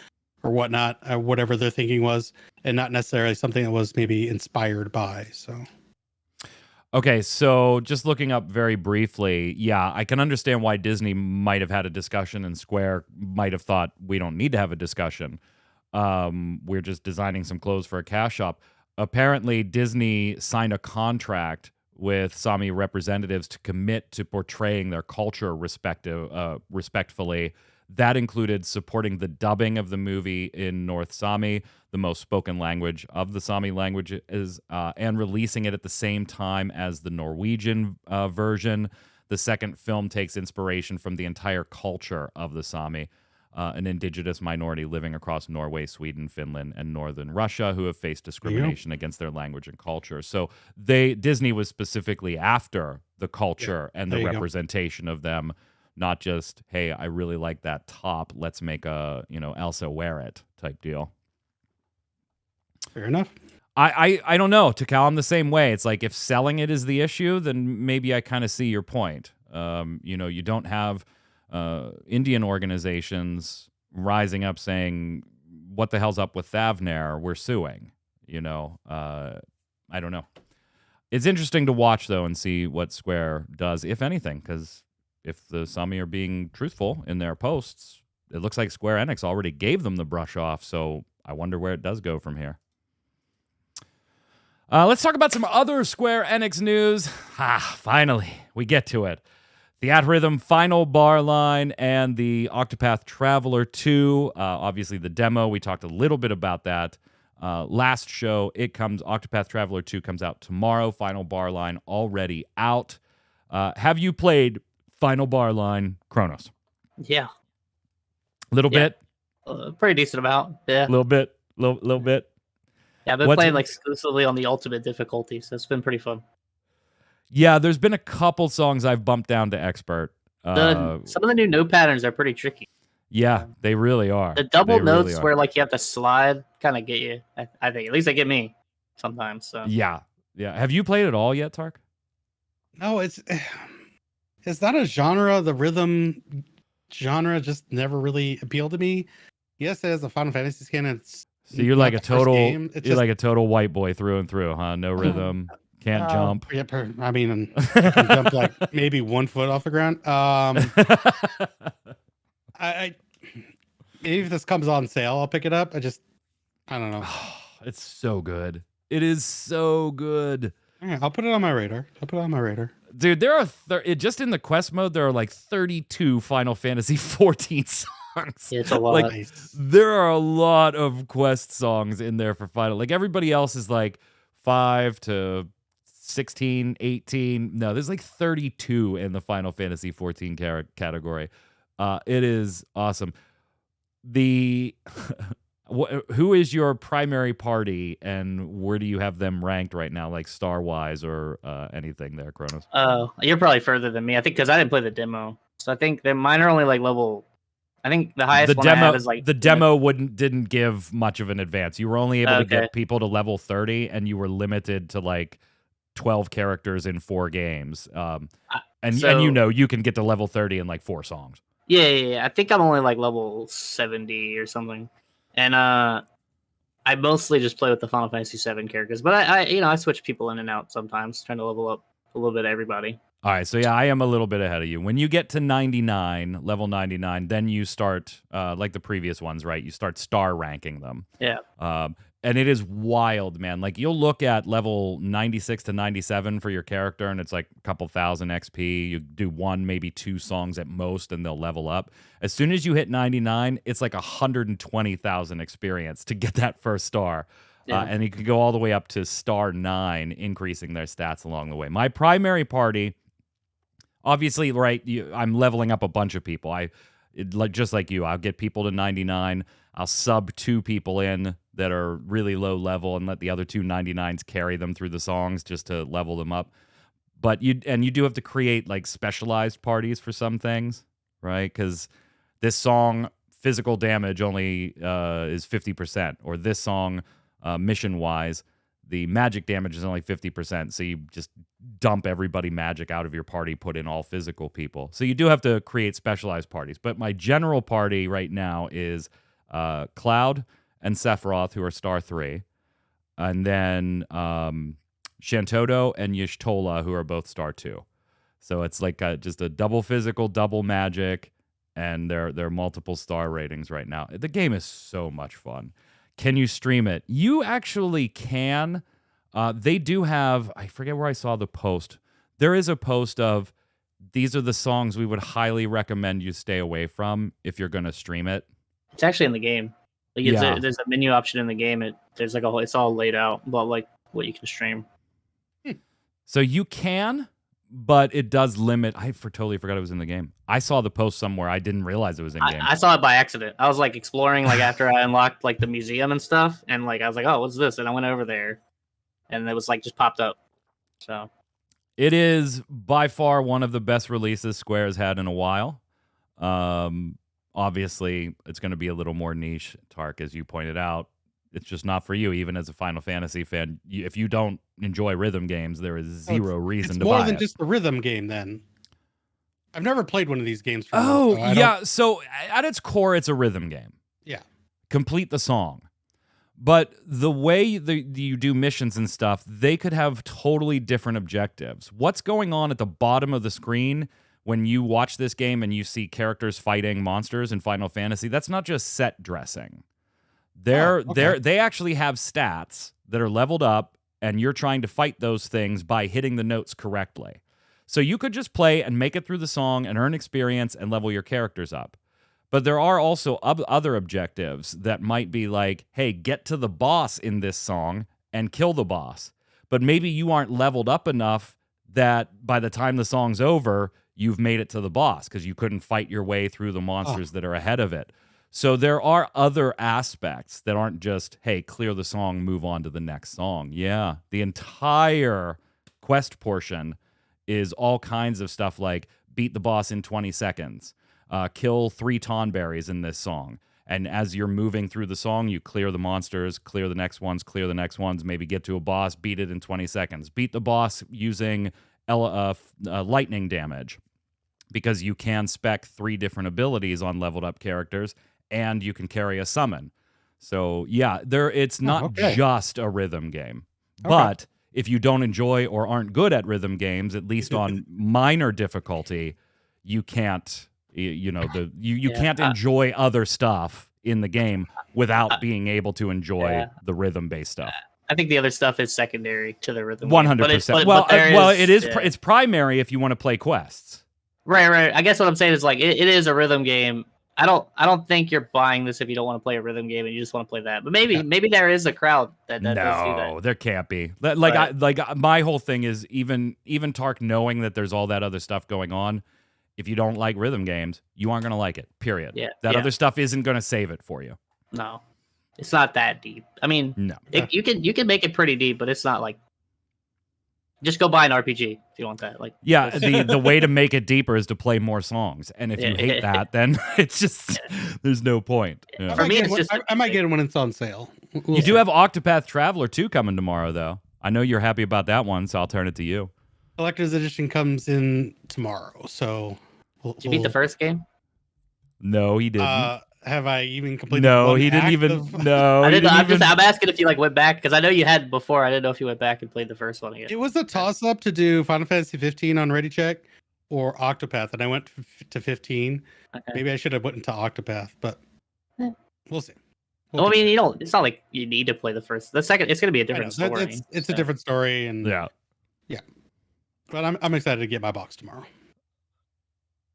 or whatnot, whatever their thinking was, and not necessarily something that was maybe inspired by. So Okay, so just looking up very briefly, yeah, I can understand why Disney might have had a discussion and Square might have thought we don't need to have a discussion. We're just designing some clothes for a cash shop. Apparently, Disney signed a contract with Sami representatives to commit to portraying their culture respectfully. That included supporting the dubbing of the movie in North Sami, the most spoken language of the Sami languages, and releasing it at the same time as the Norwegian version. The second film takes inspiration from the entire culture of the Sami, an indigenous minority living across Norway, Sweden, Finland, and northern Russia who have faced discrimination against their language and culture. So Disney was specifically after the culture and the representation of them. Not just, hey, I really like that top. Let's make a, Elsa wear it type deal. Fair enough. I don't know. Takal, I'm the same way. It's like if selling it is the issue, then maybe I kind of see your point. You don't have Indian organizations rising up saying, what the hell's up with Thavner? We're suing. I don't know. It's interesting to watch, though, and see what Square does, if anything, because if the Sami are being truthful in their posts, it looks like Square Enix already gave them the brush off, so I wonder where it does go from here. Let's talk about some other Square Enix news. Finally, we get to it. Theatrhythm Final Bar Line and the Octopath Traveler 2. Obviously, the demo, we talked a little bit about that last show. Octopath Traveler 2 comes out tomorrow. Final Bar Line already out. Have you played Final Bar Line, Kronos? Yeah. Little bit? Pretty decent amount, yeah. Little bit? Little bit? Yeah, I've been playing exclusively on the ultimate difficulty, so it's been pretty fun. Yeah, there's been a couple songs I've bumped down to expert. Some of the new note patterns are pretty tricky. Yeah, they really are. The double notes where you have to slide kind of get you. I think at least they get me sometimes. So yeah. Have you played it all yet, Tark? No, it's not a genre. The rhythm genre just never really appealed to me. Yes, it has a Final Fantasy skin. So you're like a total white boy through and through, huh? No rhythm, can't jump. Yeah, I mean, I can jump like maybe 1 foot off the ground. I maybe if this comes on sale, I'll pick it up. I don't know. It's so good. It is so good. Yeah, I'll put it on my radar. Dude, there are just in the quest mode, there are like 32 Final Fantasy XIV songs. Yeah, it's a lot. Like, there are a lot of quest songs in there for Final. Like, everybody else is like 5 to 16, 18. No, there's like 32 in the Final Fantasy XIV category. It is awesome. Who is your primary party, and where do you have them ranked right now, like star-wise or anything there, Kronos? Oh, you're probably further than me. I think because I didn't play the demo, so I think mine are only like level. I think the highest one I have is like the demo didn't give much of an advance. You were only able to get people to level 30, and you were limited to like 12 characters in 4 games. And you can get to level 30 in like 4 songs. Yeah. I think I'm only like level 70 or something. And I mostly just play with the Final Fantasy VII characters, but I switch people in and out sometimes, trying to level up a little bit everybody. All right, so yeah, I am a little bit ahead of you. When you get to 99, level 99, then you start like the previous ones, right? You start star ranking them. Yeah. And it is wild, man. Like, you'll look at level 96 to 97 for your character, and it's like a couple thousand XP. You do 1, maybe 2 songs at most, and they'll level up. As soon as you hit 99, it's like 120,000 experience to get that first star. Yeah. And you can go all the way up to star 9, increasing their stats along the way. My primary party, obviously, right, I'm leveling up a bunch of people. Just like you, I'll get people to 99. I'll sub 2 people in that are really low level and let the other 2 99s carry them through the songs just to level them up. But you do have to create like specialized parties for some things, right? Because this song physical damage only is 50%, or this song, mission-wise, the magic damage is only 50%, so you just dump everybody magic out of your party, put in all physical people. So you do have to create specialized parties. But my general party right now is Cloud and Sephiroth, who are star 3, and then Shantoto and Y'shtola, who are both star 2. So it's like just a double physical, double magic, and they're multiple star ratings right now. The game is so much fun. Can you stream it? You actually can. They do have, I forget where I saw the post. There is a post of, these are the songs we would highly recommend you stay away from if you're going to stream it. It's actually in the game. Like there's a menu option in the game. There's like it's all laid out about like what you can stream. So you can, but it does limit. I totally forgot it was in the game. I saw the post somewhere. I didn't realize it was in game. I saw it by accident. I was like exploring like after I unlocked like the museum and stuff, and like I was like, oh, what's this? And I went over there, and it was like just popped up. So it is by far one of the best releases Square has had in a while. Obviously, it's going to be a little more niche, Tark, as you pointed out. It's just not for you, even as a Final Fantasy fan. If you don't enjoy rhythm games, there is zero reason to buy it. It's more than just the rhythm game, then. I've never played one of these games. So at its core, it's a rhythm game. Yeah. Complete the song. But the way you do missions and stuff, they could have totally different objectives. What's going on at the bottom of the screen when you watch this game and you see characters fighting monsters in Final Fantasy? That's not just set dressing. They actually have stats that are leveled up, and you're trying to fight those things by hitting the notes correctly. So you could just play and make it through the song and earn experience and level your characters up. But there are also other objectives that might be like, hey, get to the boss in this song and kill the boss. But maybe you aren't leveled up enough that by the time the song's over, you've made it to the boss because you couldn't fight your way through the monsters that are ahead of it. So there are other aspects that aren't just, hey, clear the song, move on to the next song. Yeah, the entire quest portion is all kinds of stuff like beat the boss in 20 seconds, kill 3 Tonberries in this song. And as you're moving through the song, you clear the monsters, clear the next ones, maybe get to a boss, beat it in 20 seconds. Beat the boss using lightning damage, because you can spec 3 different abilities on leveled up characters, and you can carry a summon. So yeah, it's not just a rhythm game. But if you don't enjoy or aren't good at rhythm games, at least on minor difficulty, you can't can't enjoy other stuff in the game without being able to enjoy the rhythm based stuff. I think the other stuff is secondary to the rhythm. 100%. It's primary if you want to play quests. Right. I guess what I'm saying is like it is a rhythm game. I don't think you're buying this if you don't want to play a rhythm game and you just want to play that. But maybe there is a crowd that does do that. No, there can't be. My whole thing is even Tark knowing that there's all that other stuff going on. If you don't like rhythm games, you aren't going to like it. Period. Yeah. Other stuff isn't going to save it for you. No, it's not that deep. I mean, no, you can make it pretty deep, but it's not like. Just go buy an RPG if you want that. Like, yeah, the way to make it deeper is to play more songs, and if you hate that, then it's just there's no point. Yeah. For me, it's just I might get it when it's on sale. You do have Octopath Traveler 2 coming tomorrow, though. I know you're happy about that one, so I'll turn it to you. Collector's Edition comes in tomorrow, so. Did you beat the first game? No, he didn't. Have I even completed? No, he didn't even. No, I'm asking if you like went back because I know you had before. I didn't know if you went back and played the first one again. It was a toss up to do Final Fantasy 15 on Ready Check or Octopath, and I went to 15. Okay. Maybe I should have went into Octopath, but we'll see. I mean, you don't. It's not like you need to play the first. The second, it's going to be a different story. It's a different story, and yeah. But I'm excited to get my box tomorrow.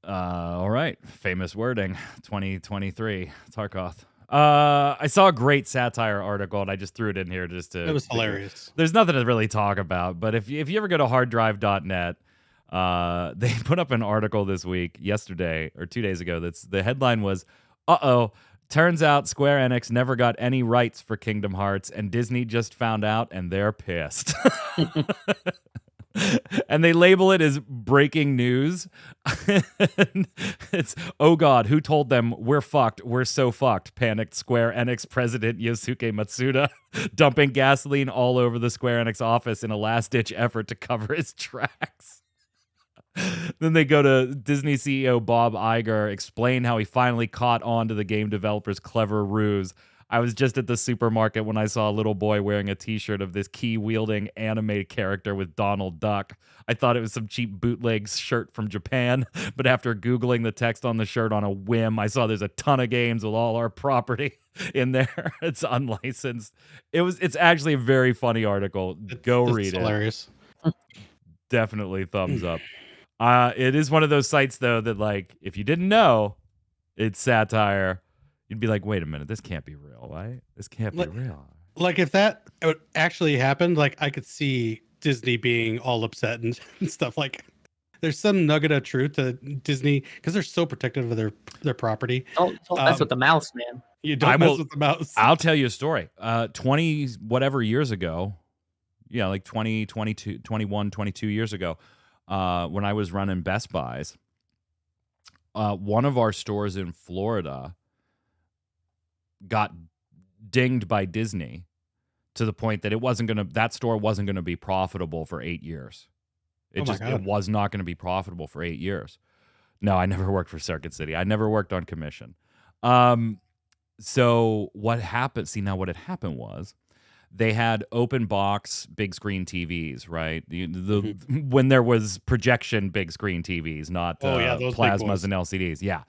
All right. Famous wording, 2023, Tarkoth. I saw a great satire article, and I just threw it in here just to... It was hilarious. There's nothing to really talk about, but if you ever go to harddrive.net, they put up an article yesterday, or 2 days ago, the headline was, turns out Square Enix never got any rights for Kingdom Hearts, and Disney just found out, and they're pissed. And they label it as breaking news. It's, oh God, who told them we're fucked? We're so fucked. Panicked Square Enix president Yosuke Matsuda, dumping gasoline all over the Square Enix office in a last-ditch effort to cover his tracks. Then they go to Disney CEO Bob Iger, explain how he finally caught on to the game developer's clever ruse. I was just at the supermarket when I saw a little boy wearing a t-shirt of this key-wielding anime character with Donald Duck. I thought it was some cheap bootleg shirt from Japan, but after Googling the text on the shirt on a whim, I saw there's a ton of games with all our property in there. It's unlicensed. It's actually a very funny article. Go read it. Hilarious. Definitely thumbs up. It is one of those sites, though, that, like, if you didn't know it's satire, you'd be like, wait a minute, this can't be real, right? This can't be real. Like, if that actually happened, like, I could see Disney being all upset and stuff. Like, there's some nugget of truth to Disney because they're so protective of their property. Don't mess with the mouse, man. You don't mess with the mouse. I'll tell you a story. 20 whatever years ago, yeah, like 20, 22, 21, 22 years ago, when I was running Best Buys, one of our stores in Florida got dinged by Disney to the point that that store wasn't gonna be profitable for 8 years. It was not gonna be profitable for 8 years. No, I never worked for Circuit City. I never worked on commission. So what happened? See, now what had happened was they had open box big screen TVs, right? When there was projection big screen TVs, not those plasmas and LCDs. Yeah.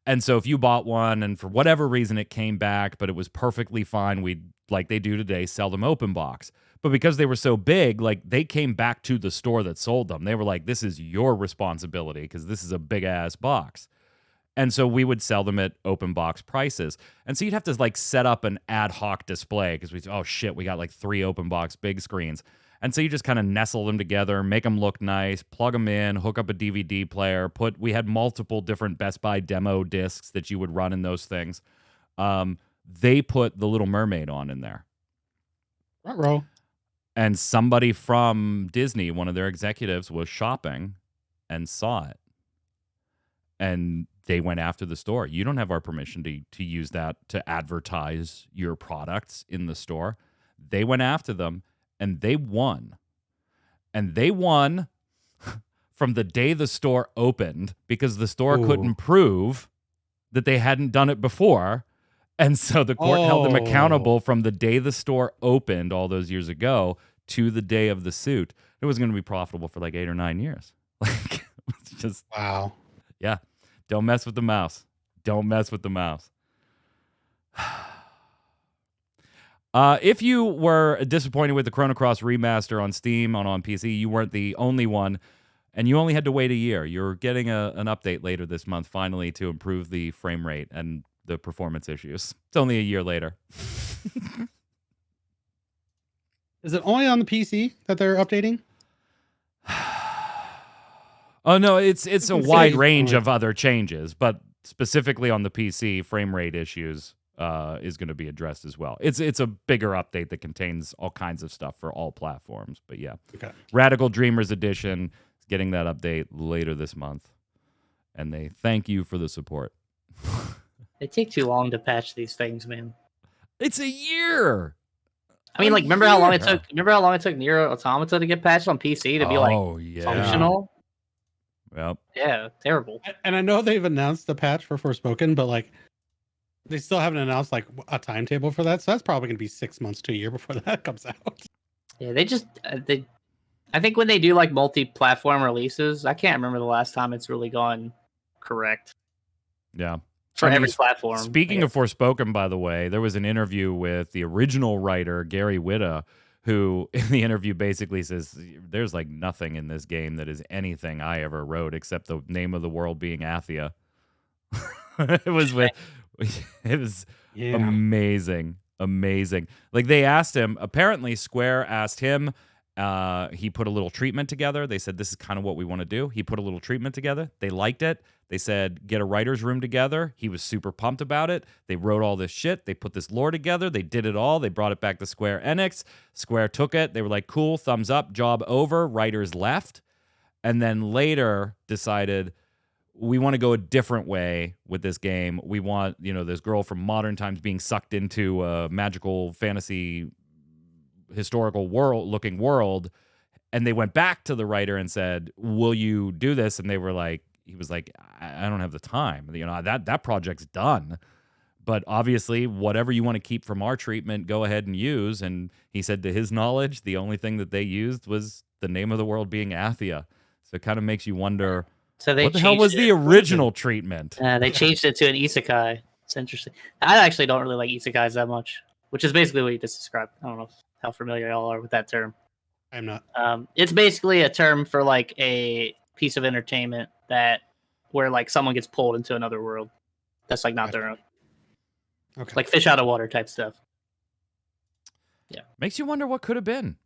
And so if you bought one and for whatever reason it came back, but it was perfectly fine, we'd, like they do today, sell them open box. But because they were so big, like they came back to the store that sold them. They were like, this is your responsibility because this is a big ass box. And so we would sell them at open box prices. And so you'd have to like set up an ad hoc display because we got like 3 open box big screens. And so you just kind of nestle them together, make them look nice, plug them in, hook up a DVD player, we had multiple different Best Buy demo discs that you would run in those things. They put The Little Mermaid on in there. Ruh-roh. And somebody from Disney, one of their executives, was shopping and saw it. And they went after the store. You don't have our permission to use that to advertise your products in the store. They went after them, and they won. And they won from the day the store opened because the store couldn't prove that they hadn't done it before. And so the court held them accountable from the day the store opened all those years ago to the day of the suit. It was going to be profitable for like 8 or 9 years. Like, it's just... Wow. Yeah. Don't mess with the mouse. Don't mess with the mouse. If you were disappointed with the Chrono Cross remaster on Steam on PC, you weren't the only one, and you only had to wait a year. You're getting an update later this month, finally, to improve the frame rate and the performance issues. It's only a year later. Is it only on the PC that they're updating? Oh, no, it's a wide range of other changes, but specifically on the PC, frame rate issues is going to be addressed as well. It's a bigger update that contains all kinds of stuff for all platforms. But yeah, okay. Radical Dreamers Edition is getting that update later this month, and they thank you for the support. They take too long to patch these things, man. It's a year. I mean, like, remember how long it took Nier Automata to get patched on PC to be functional? Yep. Yeah, terrible. And I know they've announced the patch for Forspoken, but like they still haven't announced like a timetable for that. So that's probably going to be 6 months to a year before that comes out. Yeah, I think when they do like multi-platform releases, I can't remember the last time it's really gone correct. Yeah. For every platform. Speaking of Forspoken, by the way, there was an interview with the original writer, Gary Whitta, who in the interview basically says, there's like nothing in this game that is anything I ever wrote except the name of the world being Athia. It was amazing. Amazing. Like they asked him, apparently Square asked him, he put a little treatment together. They said, this is kind of what we want to do. He put a little treatment together. They liked it. They said, get a writer's room together. He was super pumped about it. They wrote all this shit. They put this lore together. They did it all. They brought it back to Square Enix. Square took it. They were like, cool, thumbs up, job over. Writers left. And then later decided, we want to go a different way with this game. We want, this girl from modern times being sucked into a magical fantasy historical looking world. And they went back to the writer and said, will you do this? And he was like, I don't have the time. That project's done. But obviously, whatever you want to keep from our treatment, go ahead and use. And he said, to his knowledge, the only thing that they used was the name of the world being Athia. So it kind of makes you wonder, what the hell was the original treatment? They changed it to an isekai. It's interesting. I actually don't really like isekais that much, which is basically what you just described. I don't know how familiar y'all are with that term. I'm not. It's basically a term for like a piece of entertainment where like someone gets pulled into another world that's like not their own. Okay. Like fish out of water type stuff. Yeah. Makes you wonder what could have been.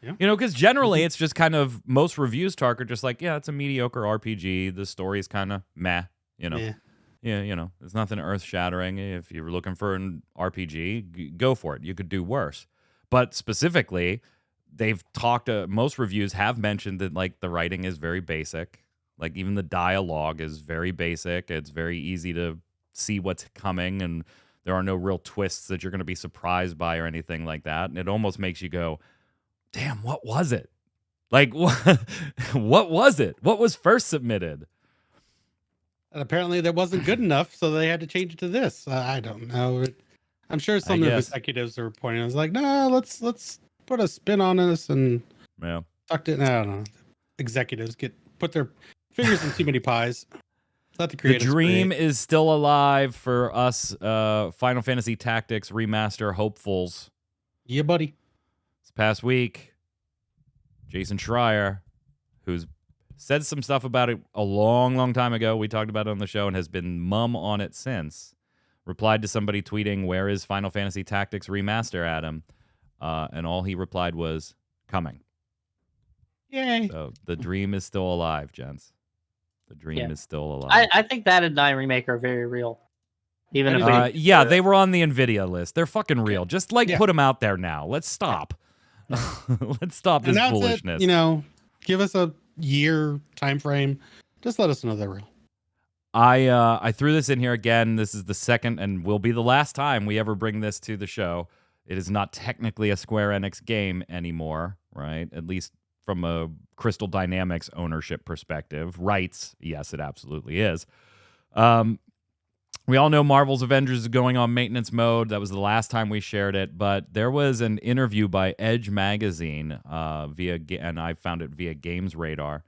Yeah. Because generally it's just kind of, most reviews, Tark, are just like, yeah, it's a mediocre RPG. The story's kind of meh, Yeah, there's nothing earth-shattering. If you're looking for an RPG, go for it. You could do worse. But specifically, they've talked, most reviews have mentioned that, like, the writing is very basic. Like, even the dialogue is very basic. It's very easy to see what's coming, and there are no real twists that you're going to be surprised by or anything like that. And it almost makes you go, damn, what was it? Like, what was it? What was first submitted? And apparently that wasn't good enough, so they had to change it to this. I don't know. I'm sure some of the executives are pointing. I was like, no, let's put a spin on this and tucked it. I don't know. Executives put their fingers in too many pies. Let the creators dream is still alive for us Final Fantasy Tactics Remaster hopefuls. Yeah, buddy. This past week, Jason Schreier, who's said some stuff about it a long, long time ago. We talked about it on the show and has been mum on it since. Replied to somebody tweeting, where is Final Fantasy Tactics Remaster, Adam? And all he replied was, coming. Yay. So the dream is still alive, gents. The dream is still alive. I think that and 9 Remake are very real. Even if they were on the NVIDIA list. They're fucking real. Just put them out there now. Let's stop. Let's stop this foolishness. Give us a year time frame. Just let us know they're real. I threw this in here again. This is the second and will be the last time we ever bring this to the show. It is not technically a Square Enix game anymore, right? At least from a Crystal Dynamics ownership perspective. Rights, yes, it absolutely is. We all know Marvel's Avengers is going on maintenance mode. That was the last time we shared it, but there was an interview by Edge Magazine and I found it via Games Radar,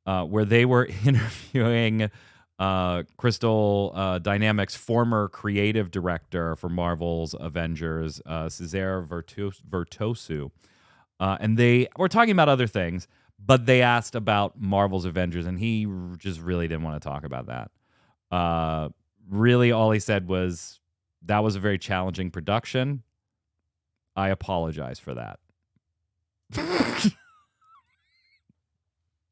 where they were interviewing Crystal Dynamics' former creative director for Marvel's Avengers, Cesare Virtuoso. And they were talking about other things, but they asked about Marvel's Avengers, and he just really didn't want to talk about that. Really, all he said was, that was a very challenging production. I apologize for that.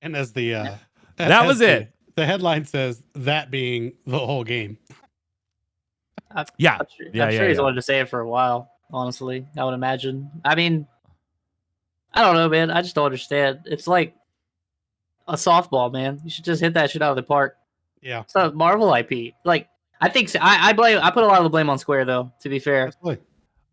And as the that was it. The headline says, that being the whole game. I'm sure he's wanted to say it for a while, honestly. I would imagine. I mean, I don't know, man. I just don't understand. It's like a softball, man. You should just hit that shit out of the park. Yeah. It's a Marvel IP. Like, I think so. I put a lot of the blame on Square, though, to be fair. Absolutely.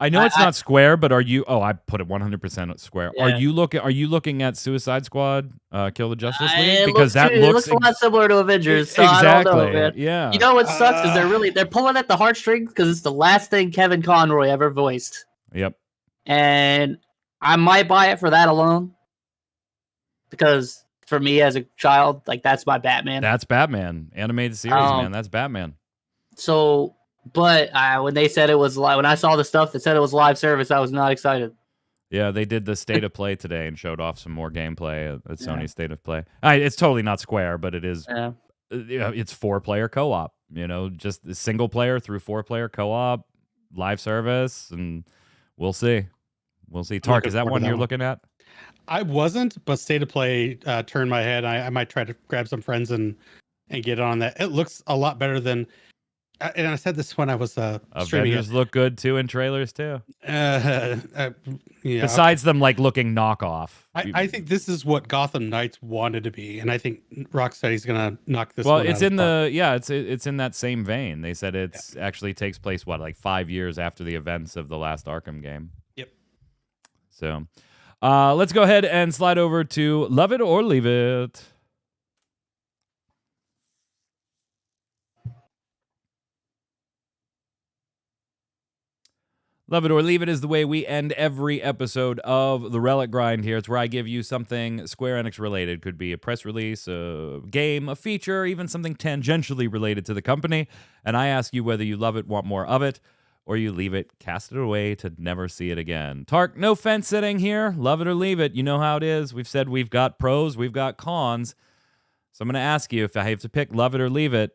I know it's not Square, but are you? Oh, I put it 100% at Square. Yeah. Are you looking at Suicide Squad, Kill the Justice League? Because that looks a lot similar to Avengers. So exactly. I don't know, man. Yeah. You know what sucks is they're pulling at the heartstrings because it's the last thing Kevin Conroy ever voiced. Yep. And I might buy it for that alone, because for me as a child, like, that's my Batman. That's Batman animated series, man. That's Batman. So. But when they said it was live, when I saw the stuff that said it was live service, I was not excited. Yeah, they did the State of Play today and showed off some more gameplay at Sony's State of Play. It's totally not Square, but it is. Yeah. It's 4-player co-op. Just a single player through 4-player co-op, live service, and we'll see. We'll see. Tark, is that one you're looking at? I wasn't, but State of Play turned my head. I might try to grab some friends and and get on that. It looks a lot better than. And I said this when I was streaming. Avengers look good too in trailers too. Yeah. Besides them like looking knockoff. I think this is what Gotham Knights wanted to be, and I think Rocksteady's gonna knock this. Well, one it's out in of it's in that same vein. They said it's actually takes place like 5 years after the events of the last Arkham game. Yep. So, let's go ahead and slide over to Love It or Leave It. Love it or leave it is the way we end every episode of the Relic Grind here. It's where I give you something Square Enix related. Could be a press release, a game, a feature, even something tangentially related to the company. And I ask you whether you love it, want more of it, or you leave it, cast it away to never see it again. Tark, no fence sitting here. Love it or leave it. You know how it is. We've said we've got pros, we've got cons. So I'm going to ask you if I have to pick love it or leave it,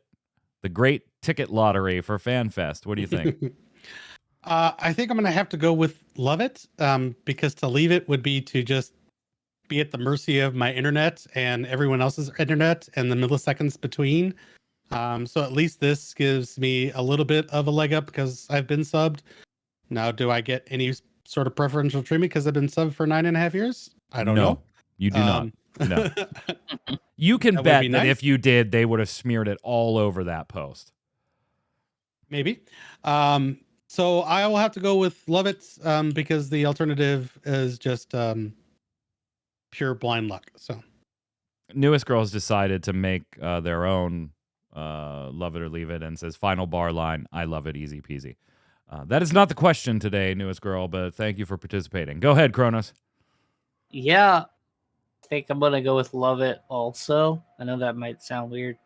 the great ticket lottery for FanFest. What do you think? I think I'm going to have to go with love it, because to leave it would be to just be at the mercy of my internet and everyone else's internet and the milliseconds between. So at least this gives me a little bit of a leg up because I've been subbed. Now, do I get any sort of preferential treatment because I've been subbed for 9.5 years? I don't know. You do not. No. You can bet that if you did, they would have smeared it all over that post. Maybe. So I will have to go with love it, because the alternative is just pure blind luck. So Newest Girls decided to make their own love it or leave it and says final bar line, I love it, easy peasy. That is not the question today, Newest Girl, but thank you for participating. Go ahead, Kronos. Yeah, I think I'm going to go with love it also. I know that might sound weird.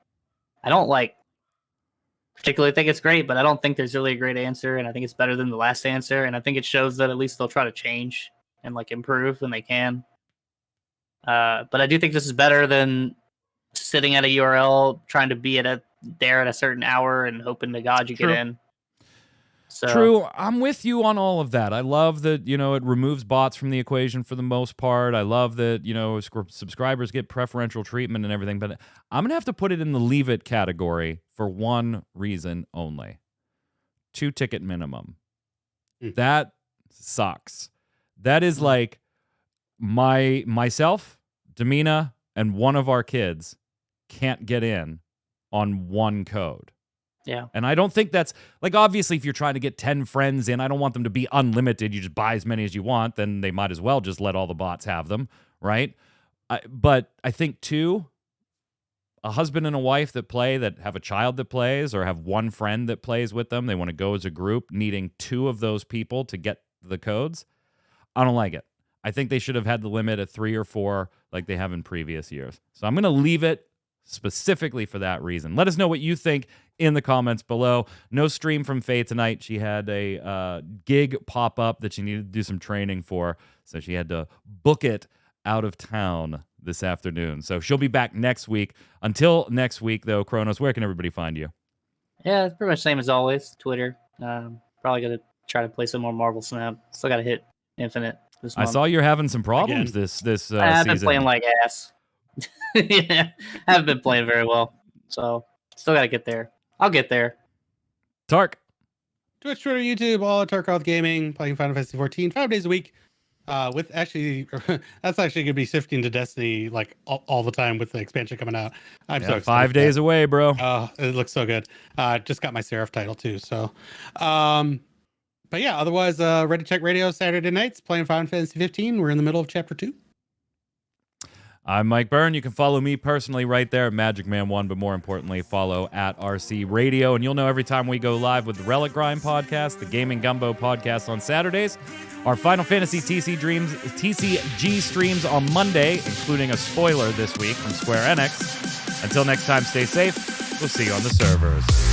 I don't particularly think it's great, but I don't think there's really a great answer, and I think it's better than the last answer, and I think it shows that at least they'll try to change and improve when they can. But I do think this is better than sitting at a URL trying to be there at a certain hour and hoping to God you get in. So. True. I'm with you on all of that. I love that, it removes bots from the equation for the most part. I love that, subscribers get preferential treatment and everything, but I'm going to have to put it in the leave it category for one reason only. 2 ticket minimum. That sucks. That is like myself, Damina, and one of our kids can't get in on one code. Yeah. And I don't think that's obviously if you're trying to get 10 friends in, I don't want them to be unlimited. You just buy as many as you want, then they might as well just let all the bots have them, right? But I think too, a husband and a wife that play, that have a child that plays or have one friend that plays with them, they want to go as a group, needing 2 of those people to get the codes. I don't like it. I think they should have had the limit at 3 or 4 like they have in previous years. So I'm going to leave it specifically for that reason. Let us know what you think in the comments below. No stream from Faye tonight. She had a gig pop up that she needed to do some training for, so she had to book it out of town this afternoon. So she'll be back next week. Until next week, though, Kronos, where can everybody find you? Yeah, it's pretty much the same as always. Twitter. Probably going to try to play some more Marvel Snap. Still got to hit Infinite this month. I saw you're having some problems this I've been season. playing like ass. Yeah, I haven't been playing very well. So still got to get there. I'll get there. Tark. Twitch, Twitter, YouTube, all at Tarkoth Gaming, playing Final Fantasy XIV 5 days a week. With actually, that's actually gonna be shifting to Destiny all the time with the expansion coming out. I'm so excited. 5 days away, bro. It looks so good. Just got my Seraph title too. So, but yeah, otherwise, Ready Check Radio Saturday nights playing Final Fantasy XV. We're in the middle of Chapter 2. I'm Mike Byrne. You can follow me personally right there at Magic Man 1, but more importantly, follow at RC Radio, and you'll know every time we go live with the Relic Grind podcast, the Gaming Gumbo podcast on Saturdays, our Final Fantasy TCG streams on Monday, including a spoiler this week from Square Enix. Until next time, stay safe. We'll see you on the servers.